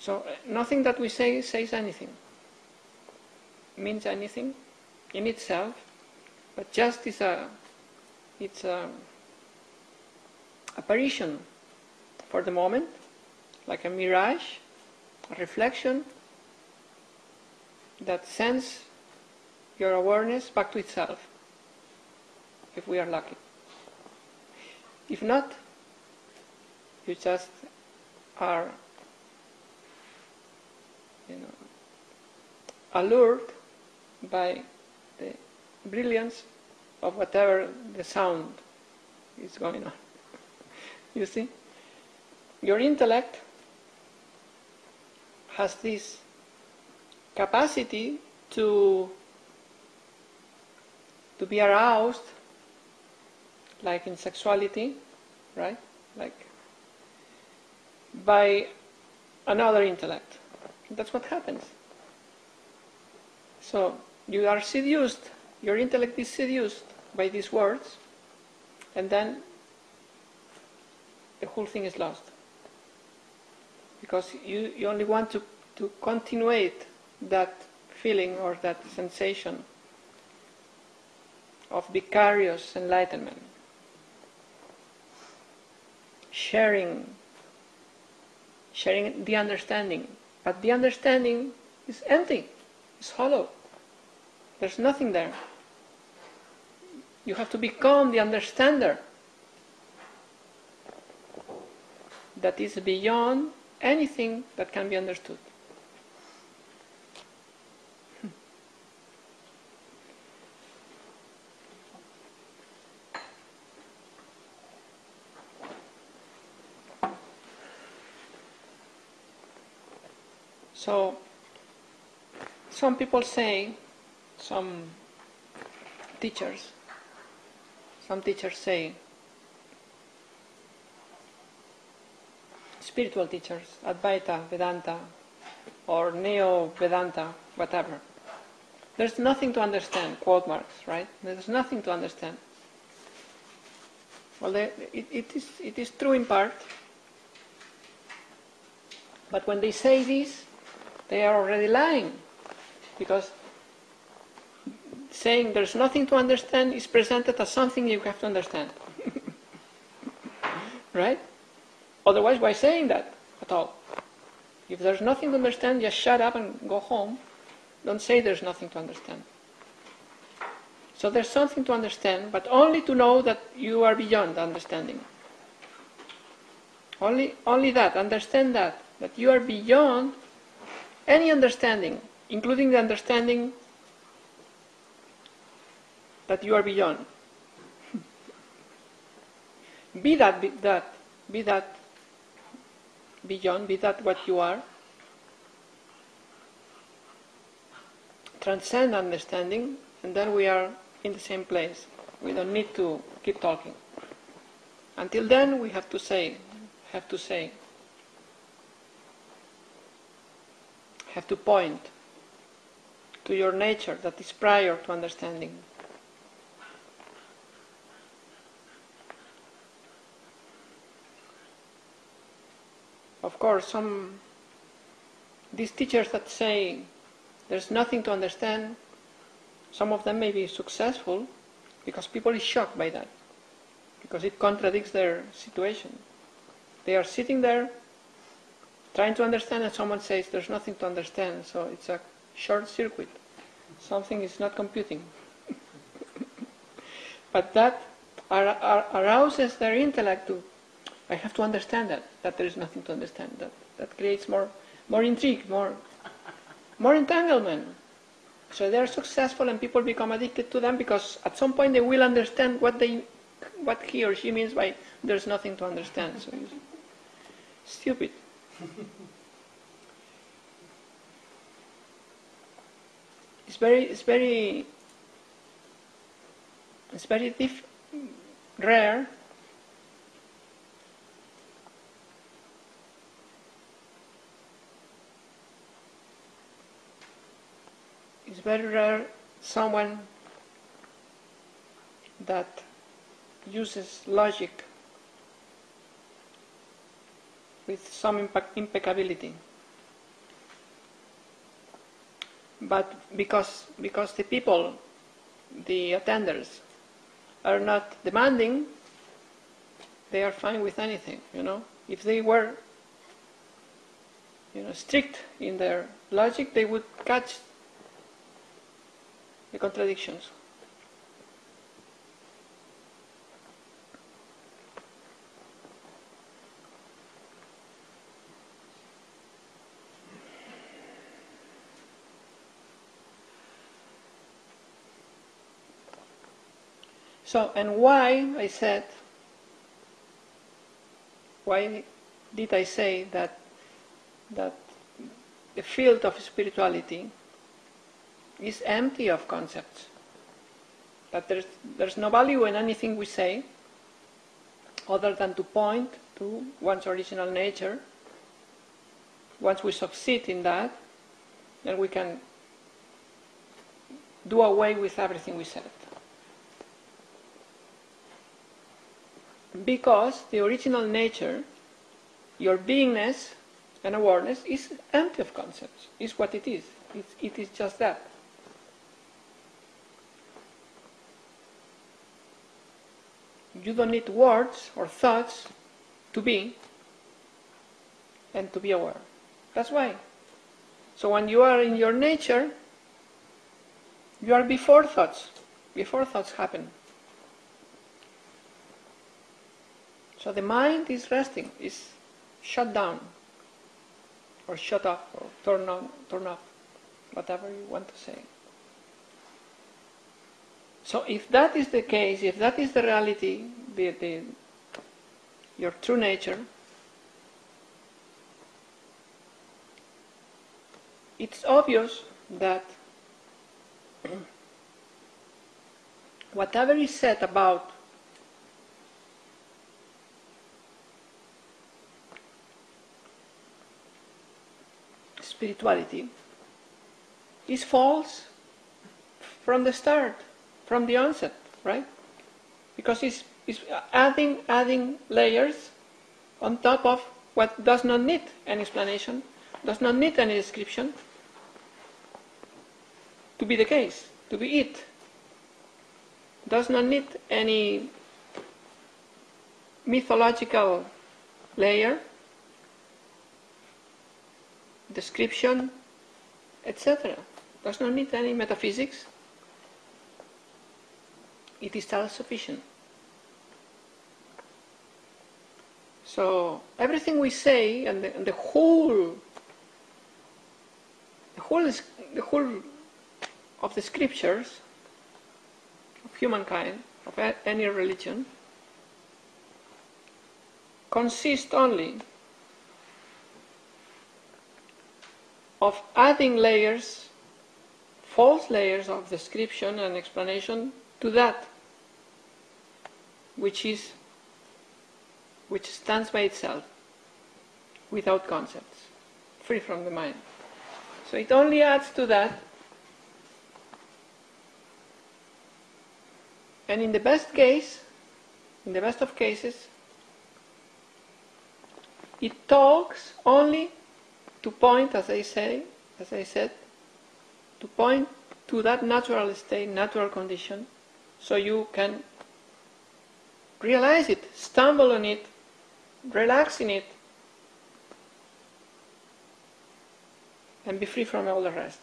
So nothing that we say says anything, means anything in itself, but just it's a apparition for the moment, like a mirage, a reflection that sends your awareness back to itself, if we are lucky. If not, you just are, allured by the brilliance of whatever the sound is going on. You see? Your intellect has this capacity to be aroused, like in sexuality, right? Like by another intellect. That's what happens. So you are seduced, your intellect is seduced by these words, and then the whole thing is lost. Because you only want to continuate that feeling or that sensation of vicarious enlightenment. Sharing the understanding. But the understanding is empty, it's hollow. There's nothing there. You have to become the understander that is beyond anything that can be understood. So, some people say, some teachers say, spiritual teachers, Advaita, Vedanta, or Neo-Vedanta, whatever. There's nothing to understand, quote marks, right? There's nothing to understand. Well, it is true in part, but when they say this, they are already lying, because saying there's nothing to understand is presented as something you have to understand. Right? Otherwise, why saying that at all? If there's nothing to understand, just shut up and go home. Don't say there's nothing to understand. So there's something to understand, but only to know that you are beyond understanding. Only that, understand that you are beyond any understanding, including the understanding that you are beyond. Be that beyond, be that what you are. Transcend understanding, and then we are in the same place. We don't need to keep talking. Until then, we have to say, have to point to your nature that is prior to understanding. Of course, these teachers that say there's nothing to understand, some of them may be successful because people are shocked by that, because it contradicts their situation. They are sitting there trying to understand, and someone says there's nothing to understand, so it's a short circuit. Something is not computing. But that arouses their intellect to, I have to understand that there is nothing to understand. That creates more intrigue, more entanglement. So they are successful, and people become addicted to them, because at some point they will understand what he or she means by there's nothing to understand. So it's stupid. It's very rare someone that uses logic with some impeccability. But because the people, the attenders, are not demanding, they are fine with anything, If they were, strict in their logic, they would catch the contradictions. So, and why did I say that the field of spirituality is empty of concepts? That there's no value in anything we say other than to point to one's original nature. Once we succeed in that, then we can do away with everything we said. Because the original nature, your beingness and awareness, is empty of concepts, is what it is. It is just that. You don't need words or thoughts to be and to be aware. That's why. So when you are in your nature, you are before thoughts happen. So the mind is resting, is shut down, or shut off, or turn off, whatever you want to say. So if that is the case, if that is the reality, your true nature, it's obvious that whatever is said about spirituality is false from the start, from the onset, right? Because it's adding layers on top of what does not need any explanation, does not need any description to be the case, to be it. Does not need any mythological layer, description, etc. Does not need any metaphysics. It is self-sufficient. So everything we say and the whole of the scriptures of humankind, of any religion, consist only of adding layers, false layers of description and explanation to that which stands by itself, without concepts, free from the mind. So it only adds to that, and in the best of cases, it talks only to point, as I said, to point to that natural state, natural condition, so you can realize it, stumble on it, relax in it, and be free from all the rest.